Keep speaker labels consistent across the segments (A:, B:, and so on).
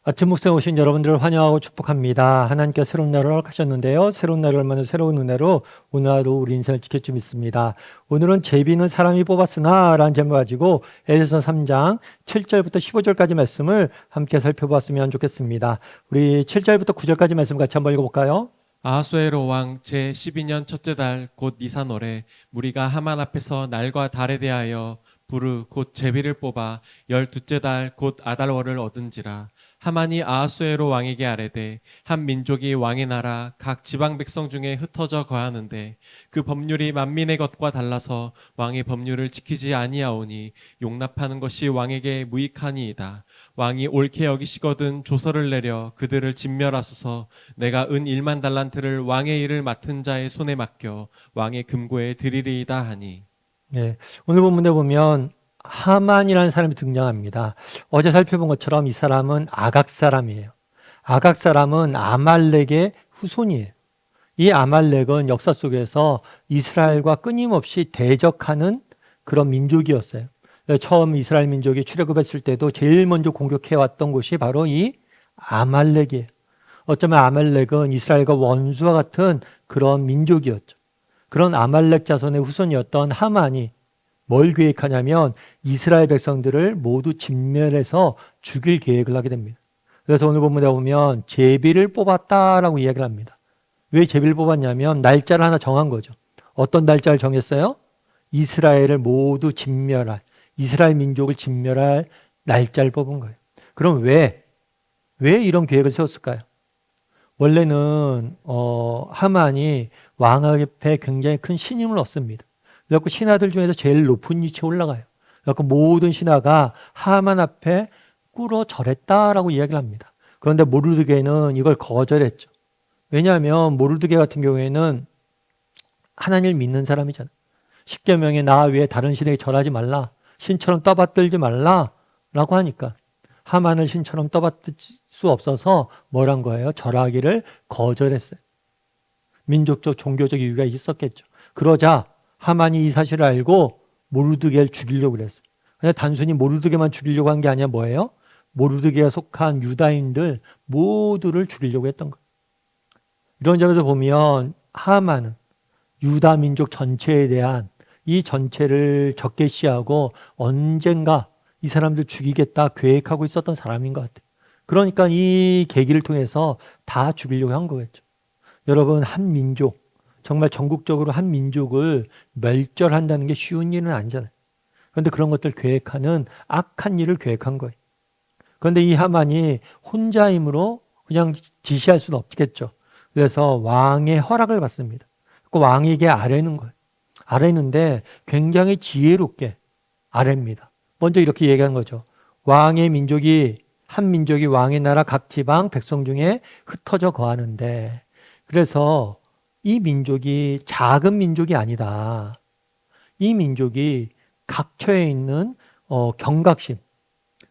A: 아침 목소에 오신 여러분들을 환영하고 축복합니다. 하나님께서 새로운 날을 허락하셨는데요. 새로운 날을 얼마나 새로운 은혜로 오늘 하루 우리 인생을 지킬 줄 믿습니다. 오늘은 제비는 사람이 뽑았으나 라는 제목을 가지고 에베소 3장 7절부터 15절까지 말씀을 함께 살펴보았으면 좋겠습니다. 우리 7절부터 9절까지 말씀 같이 한번 읽어볼까요?
B: 아하수에로 왕 제12년 첫째 달 곧 니산월에 무리가 하만 앞에서 날과 달에 대하여 부르 곧 제비를 뽑아 12째 달 곧 아달월을 얻은지라. 하만이 아하수에로 왕에게 아뢰되 한 민족이 왕의 나라 각 지방 백성 중에 흩어져 거하는데 그 법률이 만민의 것과 달라서 왕의 법률을 지키지 아니하오니 용납하는 것이 왕에게 무익하니이다. 왕이 옳게 여기시거든 조서를 내려 그들을 진멸하소서. 내가 은 1만 달란트를 왕의 일을 맡은 자의 손에 맡겨 왕의 금고에 드리리이다 하니.
A: 네, 오늘 본문에 보면 하만이라는 사람이 등장합니다. 어제 살펴본 것처럼 이 사람은 아각 사람이에요. 아각 사람은 아말렉의 후손이에요. 이 아말렉은 역사 속에서 이스라엘과 끊임없이 대적하는 그런 민족이었어요. 처음 이스라엘 민족이 출애굽했을 때도 제일 먼저 공격해왔던 곳이 바로 이 아말렉이에요. 어쩌면 아말렉은 이스라엘과 원수와 같은 그런 민족이었죠. 그런 아말렉 자손의 후손이었던 하만이 뭘 계획하냐면 이스라엘 백성들을 모두 진멸해서 죽일 계획을 하게 됩니다. 그래서 오늘 본문에 보면 제비를 뽑았다라고 이야기를 합니다. 왜 제비를 뽑았냐면 날짜를 하나 정한 거죠. 어떤 날짜를 정했어요? 이스라엘을 모두 진멸할, 이스라엘 민족을 진멸할 날짜를 뽑은 거예요. 그럼 왜 이런 계획을 세웠을까요? 원래는 하만이 왕 앞에 굉장히 큰 신임을 얻습니다. 그래서 신하들 중에서 제일 높은 위치에 올라가요. 그래서 모든 신하가 하만 앞에 꿇어 절했다라고 이야기를 합니다. 그런데 모르드게는 이걸 거절했죠. 왜냐하면 모르드게 같은 경우에는 하나님을 믿는 사람이잖아요. 십계명에 나 외에 다른 신에게 절하지 말라. 신처럼 떠받들지 말라라고 하니까 하만을 신처럼 떠받들 수 없어서 뭐란 거예요? 절하기를 거절했어요. 민족적, 종교적 이유가 있었겠죠. 그러자 하만이 이 사실을 알고 모르드게를 죽이려고 그랬어요. 근데 단순히 모르드게만 죽이려고 한 게 아니라 뭐예요? 모르드게가 속한 유다인들 모두를 죽이려고 했던 거예요. 이런 점에서 보면 하만은 유다 민족 전체에 대한 이 전체를 적개시하고 언젠가 이 사람들 죽이겠다 계획하고 있었던 사람인 것 같아요. 그러니까 이 계기를 통해서 다 죽이려고 한 거겠죠. 여러분, 한 민족, 정말 전국적으로 한 민족을 멸절한다는 게 쉬운 일은 아니잖아요. 그런데 그런 것들 계획하는 악한 일을 계획한 거예요. 그런데 이 하만이 혼자 힘으로 그냥 지시할 수는 없겠죠. 그래서 왕의 허락을 받습니다. 그 왕에게 아뢰는 거예요. 아뢰는데 굉장히 지혜롭게 아뢰입니다. 먼저 이렇게 얘기한 거죠. 왕의 민족이 한 민족이 왕의 나라 각 지방 백성 중에 흩어져 거하는데 그래서 이 민족이 작은 민족이 아니다. 이 민족이 각처에 있는 경각심,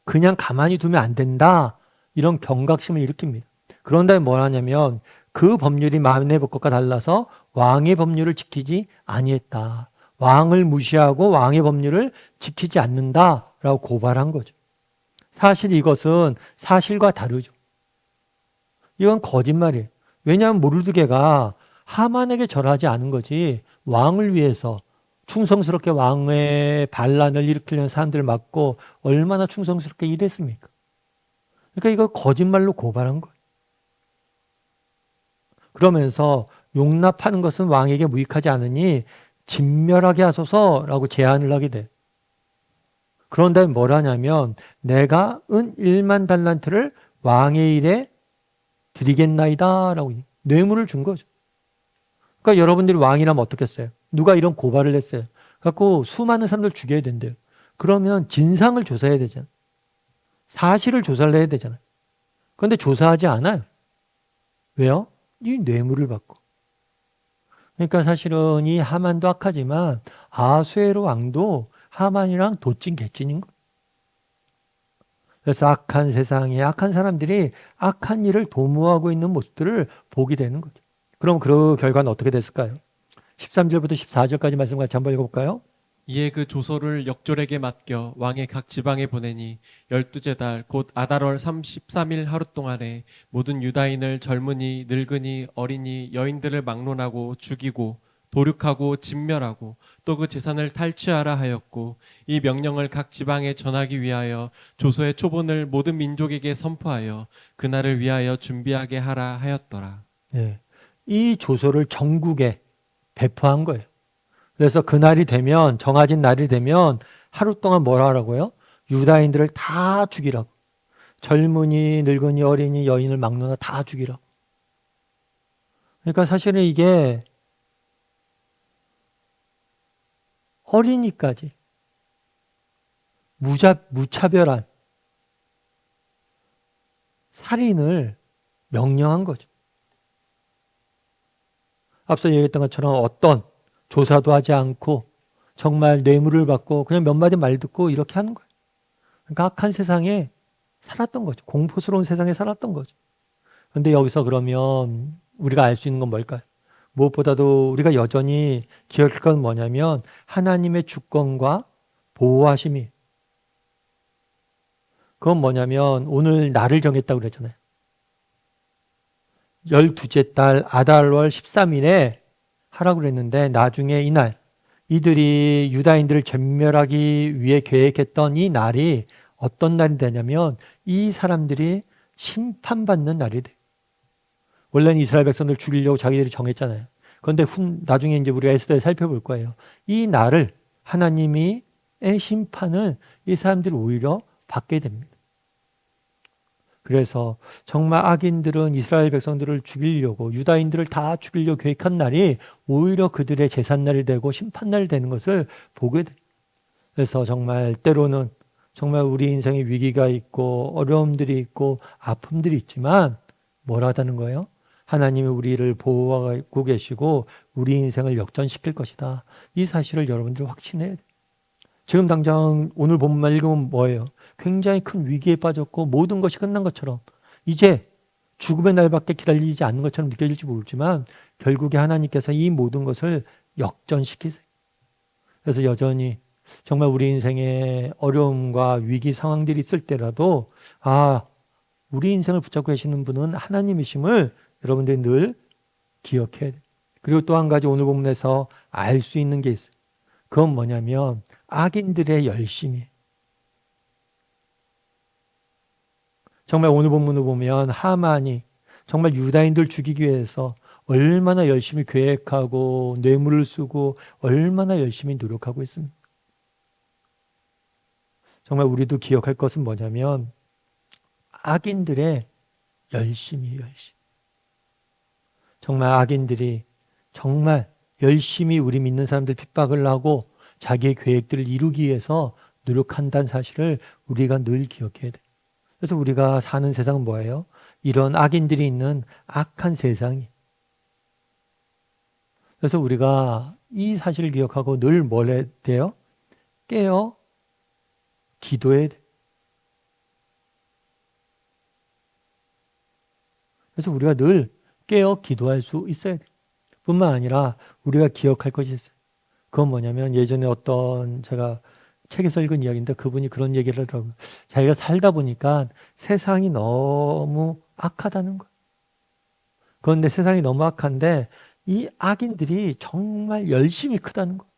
A: 그냥 가만히 두면 안 된다. 이런 경각심을 일으킵니다. 그런 다음에 뭘 하냐면 그 법률이 만민의 것과 달라서 왕의 법률을 지키지 아니했다. 왕을 무시하고 왕의 법률을 지키지 않는다라고 고발한 거죠. 사실 이것은 사실과 다르죠. 이건 거짓말이에요. 왜냐하면 모르드게가 하만에게 절하지 않은 거지 왕을 위해서 충성스럽게 왕의 반란을 일으키려는 사람들을 막고 얼마나 충성스럽게 일했습니까? 그러니까 이거 거짓말로 고발한 거예요. 그러면서 용납하는 것은 왕에게 무익하지 않으니 진멸하게 하소서라고 제안을 하게 돼요. 그런 다음에 뭘 하냐면 내가 은 1만 달란트를 왕의 일에 드리겠나이다 라고 뇌물을 준 거죠. 그러니까 여러분들이 왕이라면 어떻겠어요? 누가 이런 고발을 했어요. 그래서 수많은 사람들 죽여야 된대요. 그러면 진상을 조사해야 되잖아요. 사실을 조사를 해야 되잖아요. 그런데 조사하지 않아요. 왜요? 이 뇌물을 받고. 그러니까 사실은 이 하만도 악하지만 아수에로 왕도 하만이랑 도찐 개찐인 거예요. 그래서 악한 세상에 악한 사람들이 악한 일을 도모하고 있는 모습들을 보게 되는 거죠. 그럼 그 결과는 어떻게 됐을까요? 13절부터 14절까지 말씀 같이 한번 읽어볼까요?
B: 이에 그 조소를 역졸에게 맡겨 왕의 각 지방에 보내니 12째 달 곧 아달월 33일 하루 동안에 모든 유다인을 젊은이 늙은이 어린이 여인들을 막론하고 죽이고 도륙하고 진멸하고 또 그 재산을 탈취하라 하였고 이 명령을 각 지방에 전하기 위하여 조소의 초본을 모든 민족에게 선포하여 그날을 위하여 준비하게 하라 하였더라.
A: 예. 이 조서를 전국에 배포한 거예요. 그래서 그날이 되면, 정해진 날이 되면 하루 동안 뭐라 하라고요? 유다인들을 다 죽이라고. 젊은이, 늙은이, 어린이, 여인을 막론하 다 죽이라고. 그러니까 사실은 이게 어린이까지 무차별한 살인을 명령한 거죠. 앞서 얘기했던 것처럼 어떤 조사도 하지 않고 정말 뇌물을 받고 그냥 몇 마디 말 듣고 이렇게 하는 거예요. 그러니까 악한 세상에 살았던 거죠. 공포스러운 세상에 살았던 거죠. 그런데 여기서 그러면 우리가 알 수 있는 건 뭘까요? 무엇보다도 우리가 여전히 기억할 건 뭐냐면 하나님의 주권과 보호하심이. 그건 뭐냐면 오늘 날을 정했다고 그랬잖아요. 12째 달 아달월 13일에 하라고 그랬는데 나중에 이날 이들이 유다인들을 전멸하기 위해 계획했던 이 날이 어떤 날이 되냐면 이 사람들이 심판받는 날이 돼. 원래는 이스라엘 백성들 죽이려고 자기들이 정했잖아요. 그런데 나중에 이제 우리가 에스더에 살펴볼 거예요. 이 날을 하나님의 심판을 이 사람들이 오히려 받게 됩니다. 그래서 정말 악인들은 이스라엘 백성들을 죽이려고 유다인들을 다 죽이려고 계획한 날이 오히려 그들의 제삿날이 되고 심판날이 되는 것을 보게 돼요. 그래서 정말 때로는 정말 우리 인생에 위기가 있고 어려움들이 있고 아픔들이 있지만 뭐라다는 거예요? 하나님이 우리를 보호하고 계시고 우리 인생을 역전시킬 것이다. 이 사실을 여러분들 확신해야 돼요. 지금 당장 오늘 본문만 읽으면 뭐예요? 굉장히 큰 위기에 빠졌고 모든 것이 끝난 것처럼 이제 죽음의 날밖에 기다리지 않는 것처럼 느껴질지 모르지만 결국에 하나님께서 이 모든 것을 역전시키세요. 그래서 여전히 정말 우리 인생에 어려움과 위기 상황들이 있을 때라도 우리 인생을 붙잡고 계시는 분은 하나님이심을 여러분들이 늘 기억해야 돼요. 그리고 또 한 가지 오늘 본문에서 알 수 있는 게 있어요. 그건 뭐냐면 악인들의 열심이. 정말 오늘 본문을 보면 하만이 정말 유다인들 죽이기 위해서 얼마나 열심히 계획하고 뇌물을 쓰고 얼마나 열심히 노력하고 있습니다. 정말 우리도 기억할 것은 뭐냐면 악인들의 열심이에요. 열심. 정말 악인들이 정말 열심히 우리 믿는 사람들 핍박을 하고 자기의 계획들을 이루기 위해서 노력한다는 사실을 우리가 늘 기억해야 돼요. 그래서 우리가 사는 세상은 뭐예요? 이런 악인들이 있는 악한 세상이. 그래서 우리가 이 사실을 기억하고 늘 뭘 해야 돼요? 깨어 기도해야 돼요. 그래서 우리가 늘 깨어 기도할 수 있어야 돼요. 뿐만 아니라 우리가 기억할 것이 있어요. 그건 뭐냐면 예전에 어떤 제가 책에서 읽은 이야기인데 그분이 그런 얘기를 하더라고요. 자기가 살다 보니까 세상이 너무 악하다는 거예요. 그런데 세상이 너무 악한데 이 악인들이 정말 열심히 크다는 거예요.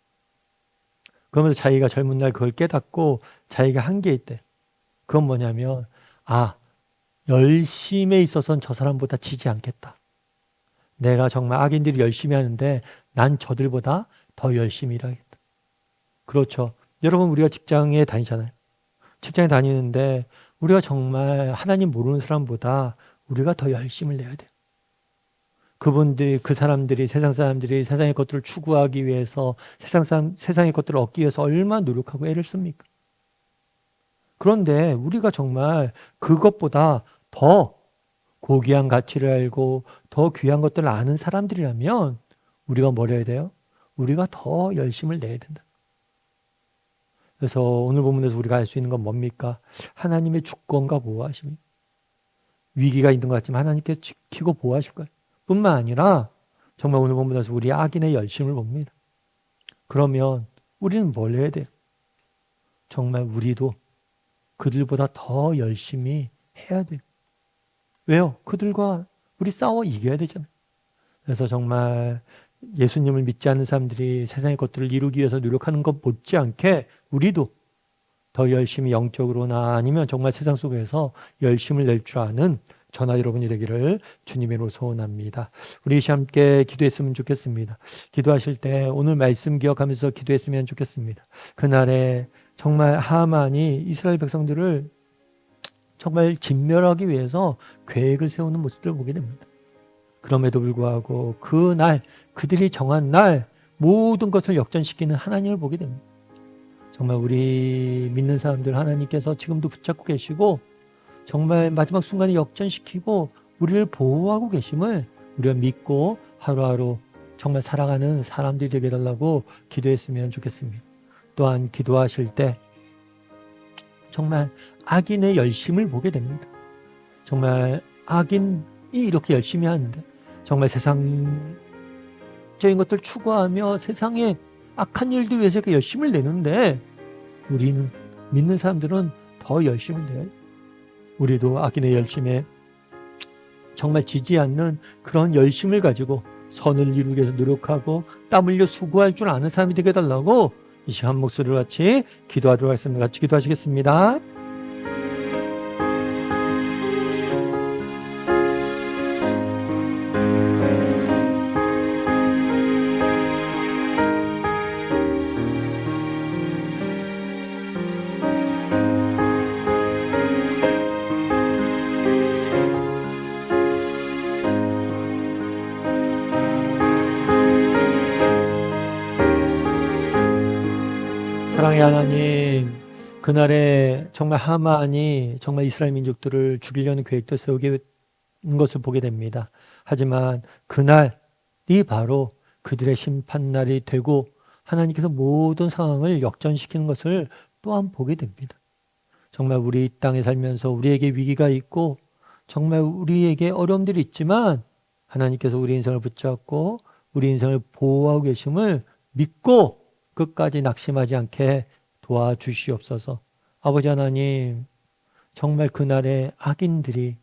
A: 그러면서 자기가 젊은 날 그걸 깨닫고 자기가 한 게 있대. 그건 뭐냐면 열심에 있어서는 저 사람보다 지지 않겠다. 내가 정말 악인들이 열심히 하는데 난 저들보다 더 열심히 일하겠다. 그렇죠. 여러분 우리가 직장에 다니잖아요. 직장에 다니는데 우리가 정말 하나님 모르는 사람보다 우리가 더 열심을 내야 돼요. 그 사람들이 세상 사람들이 세상의 것들을 추구하기 위해서 세상의 것들을 얻기 위해서 얼마나 노력하고 애를 씁니까? 그런데 우리가 정말 그것보다 더 고귀한 가치를 알고 더 귀한 것들을 아는 사람들이라면 우리가 뭘 해야 돼요? 우리가 더 열심을 내야 된다. 그래서 오늘 본문에서 우리가 알 수 있는 건 뭡니까? 하나님의 주권과 보호하심이. 위기가 있는 것 같지만 하나님께서 지키고 보호하실 거예요. 뿐만 아니라 정말 오늘 본문에서 우리 악인의 열심을 봅니다. 그러면 우리는 뭘 해야 돼요? 정말 우리도 그들보다 더 열심히 해야 돼요. 왜요? 그들과 우리 싸워 이겨야 되잖아요. 그래서 정말 예수님을 믿지 않는 사람들이 세상의 것들을 이루기 위해서 노력하는 것 못지않게 우리도 더 열심히 영적으로나 아니면 정말 세상 속에서 열심을 낼 줄 아는 저나 여러분이 되기를 주님으로 소원합니다. 우리 함께 기도했으면 좋겠습니다. 기도하실 때 오늘 말씀 기억하면서 기도했으면 좋겠습니다. 그날에 정말 하만이 이스라엘 백성들을 정말 진멸하기 위해서 계획을 세우는 모습들을 보게 됩니다. 그럼에도 불구하고 그날 그들이 정한 날 모든 것을 역전시키는 하나님을 보게 됩니다. 정말 우리 믿는 사람들 하나님께서 지금도 붙잡고 계시고 정말 마지막 순간에 역전시키고 우리를 보호하고 계심을 우리가 믿고 하루하루 정말 살아가는 사람들이 되게 해달라고 기도했으면 좋겠습니다. 또한 기도하실 때 정말 악인의 열심을 보게 됩니다. 정말 악인이 이렇게 열심히 하는데 정말 세상적인 것들 추구하며 세상에 악한 일들 위해서 이렇게 열심을 내는데 우리는 믿는 사람들은 더 열심을 내요. 우리도 악인의 열심에 정말 지지 않는 그런 열심을 가지고 선을 이루기 위해서 노력하고 땀 흘려 수고할 줄 아는 사람이 되게 해달라고 이 시간 목소리를 같이 기도하도록 하겠습니다. 같이 기도하시겠습니다. 사랑의 하나님, 그날에 정말 하만이 정말 이스라엘 민족들을 죽이려는 계획도 세우게 된 것을 보게 됩니다. 하지만 그날이 바로 그들의 심판날이 되고 하나님께서 모든 상황을 역전시키는 것을 또한 보게 됩니다. 정말 우리 이 땅에 살면서 우리에게 위기가 있고 정말 우리에게 어려움들이 있지만 하나님께서 우리 인생을 붙잡고 우리 인생을 보호하고 계심을 믿고 끝까지 낙심하지 않게 도와주시옵소서. 아버지 하나님, 정말 그날의 악인들이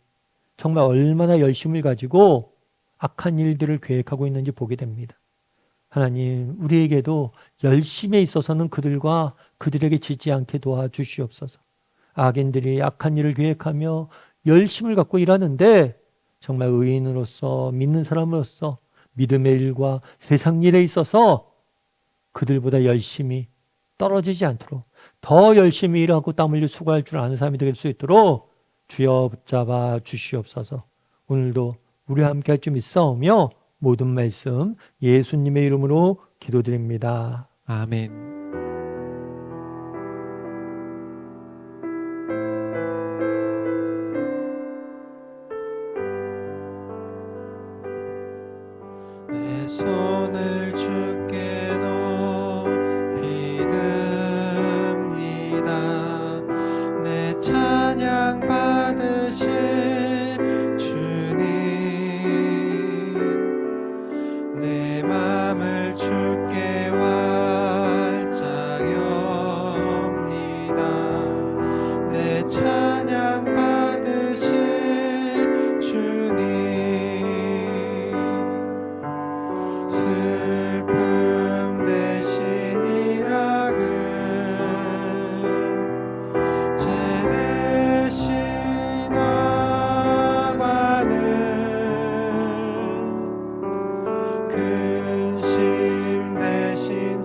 A: 정말 얼마나 열심을 가지고 악한 일들을 계획하고 있는지 보게 됩니다. 하나님, 우리에게도 열심에 있어서는 그들과 그들에게 지지 않게 도와주시옵소서. 악인들이 악한 일을 계획하며 열심을 갖고 일하는데 정말 의인으로서 믿는 사람으로서 믿음의 일과 세상 일에 있어서 그들보다 열심히 떨어지지 않도록 더 열심히 일하고 땀 흘려 수고할 줄 아는 사람이 될 수 있도록 주여 붙잡아 주시옵소서. 오늘도 우리와 함께 할 줄 믿사오며 모든 말씀 예수님의 이름으로 기도드립니다.
B: 아멘.
C: 내 손을 주께 높이 듭니다. 내 찬양 받으실 주님, 내 맘을 주께 활짝 엽니다. 내 찬양 받으실 주님, 슬픔 대신 희락을 죄 대신 나가는 근심 대신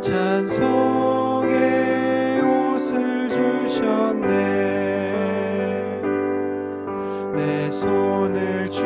C: 찬송의 옷을 주셨네. 내 손을 주